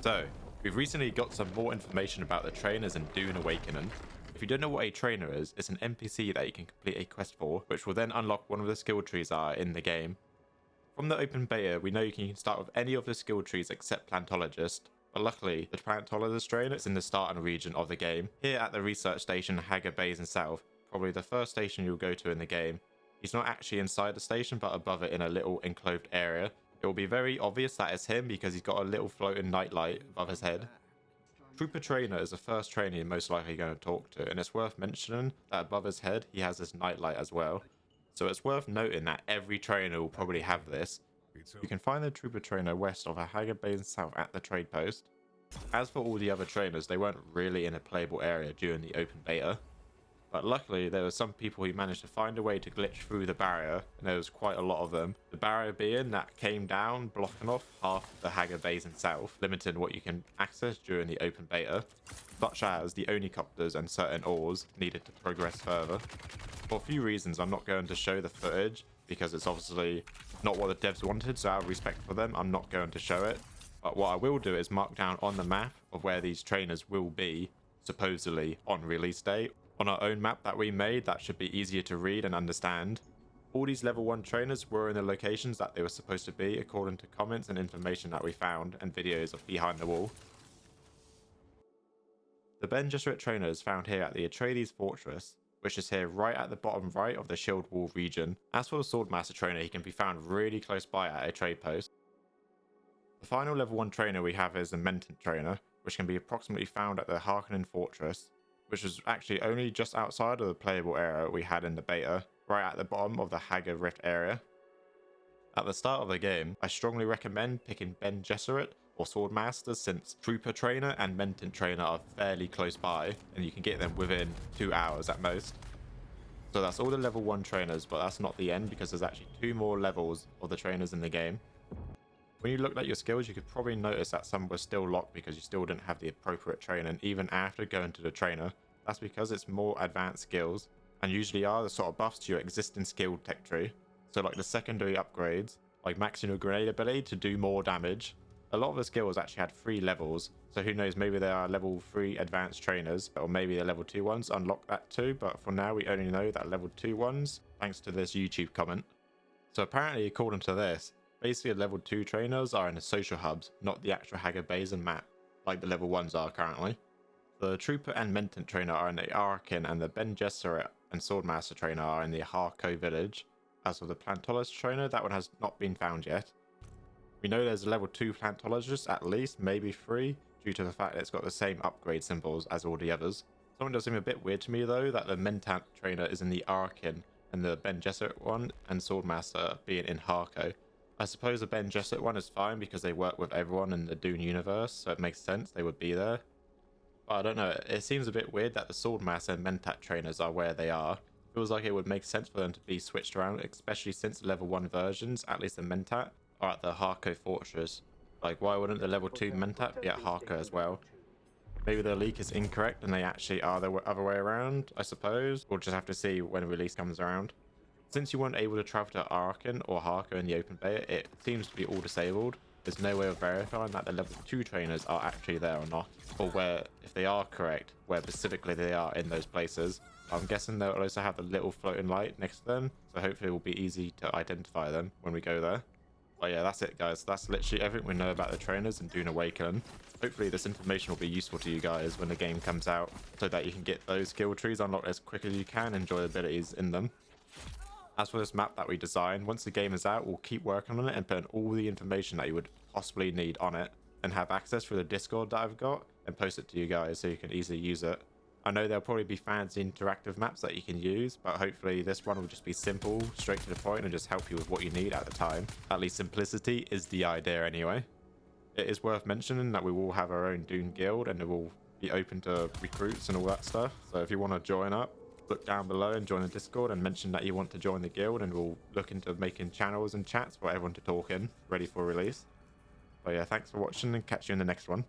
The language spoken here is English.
So, we've recently got some more information about the trainers in Dune Awakening. If you don't know what a trainer is, it's an NPC that you can complete a quest for, which will then unlock one of the skill trees that are in the game. From the open beta, we know you can start with any of the skill trees except Plantologist, but luckily, the Plantologist trainer is in the starting region of the game, here at the research station Haga Basin South, probably the first station you'll go to in the game. He's not actually inside the station, but above it in a little enclosed area. It will be very obvious that it's him because he's got a little floating nightlight above his head. Trooper Trainer is the first trainer you're most likely going to talk to, and it's worth mentioning that above his head he has this nightlight as well. So it's worth noting that every trainer will probably have this. You can find the Trooper Trainer west of Haga Basin South at the trade post. As for all the other trainers, they weren't really in a playable area during the open beta. But luckily, there were some people who managed to find a way to glitch through the barrier, and there was quite a lot of them. The barrier being that came down, blocking off half the Haga Basin South, limiting what you can access during the open beta, such as the Onicopters and certain ores needed to progress further. For a few reasons, I'm not going to show the footage, because it's obviously not what the devs wanted, so out of respect for them, I'm not going to show it. But what I will do is mark down on the map of where these trainers will be, supposedly, on release date. On our own map that we made, that should be easier to read and understand. All these level 1 trainers were in the locations that they were supposed to be according to comments and information that we found and videos of behind the wall. The Ben Gesserit trainer is found here at the Atreides Fortress, which is here right at the bottom right of the Shield Wall region. As for the Swordmaster trainer, he can be found really close by at a trade post. The final level 1 trainer we have is the Mentant trainer, which can be approximately found at the Harkonnen Fortress, which was actually only just outside of the playable area we had in the beta, right at the bottom of the Haga Rift area. At the start of the game, I strongly recommend picking Ben Gesserit or Swordmaster, since Trooper Trainer and Mentant Trainer are fairly close by, and you can get them within 2 hours at most. So that's all the level 1 trainers, but that's not the end, because there's actually 2 more levels of the trainers in the game. When you looked at your skills, you could probably notice that some were still locked because you still didn't have the appropriate training even after going to the trainer. That's because it's more advanced skills, and usually are the sort of buffs to your existing skill tech tree. So like the secondary upgrades, like maxing your grenade ability to do more damage. A lot of the skills actually had 3 levels, so who knows, maybe there are level 3 advanced trainers, or maybe the level 2 ones unlock that too, but for now we only know that level 2 ones, thanks to this YouTube comment. So apparently, according to this, basically the level 2 trainers are in the social hubs, not the actual Haga Basin map, like the level 1s are currently. The Trooper and Mentant trainer are in the Arkin, and the Ben Gesserit and Swordmaster trainer are in the Harko village. As for the Plantologist trainer, that one has not been found yet. We know there's a level 2 Plantologist, at least, maybe 3, due to the fact that it's got the same upgrade symbols as all the others. Something does seem a bit weird to me though, that the Mentant trainer is in the Arkin, and the Ben Gesserit one and Swordmaster being in Harko. I suppose the Ben Gesserit one is fine because they work with everyone in the Dune universe, so it makes sense they would be there. But I don't know, it seems a bit weird that the Swordmaster and Mentat trainers are where they are. Feels like it would make sense for them to be switched around, especially since the level 1 versions, at least the Mentat, are at the Harko Fortress. Like, why wouldn't the level 2 Mentat be at Harko as well? Maybe the leak is incorrect and they actually are the other way around, I suppose. We'll just have to see when release comes around. Since you weren't able to travel to Arkin or Harko in the open beta, it seems to be all disabled. There's no way of verifying that the level 2 trainers are actually there or not, or where, if they are correct, where specifically they are in those places. I'm guessing they'll also have the little floating light next to them, so hopefully it will be easy to identify them when we go there. But yeah, that's it guys, that's literally everything we know about the trainers in Dune Awakening. Hopefully this information will be useful to you guys when the game comes out, so that you can get those skill trees unlocked as quick as you can, enjoy the abilities in them. As for this map that we designed, once the game is out, we'll keep working on it and put in all the information that you would possibly need on it, and have access through the Discord that I've got, and post it to you guys so you can easily use it. I know there'll probably be fancy interactive maps that you can use, but hopefully this one will just be simple, straight to the point, and just help you with what you need at the time. At least simplicity is the idea anyway. It is worth mentioning that we will have our own Dune guild, and it will be open to recruits and all that stuff, so if you want to join up, look down below and join the Discord and mention that you want to join the guild, and we'll look into making channels and chats for everyone to talk in, ready for release. So yeah, thanks for watching and catch you in the next one.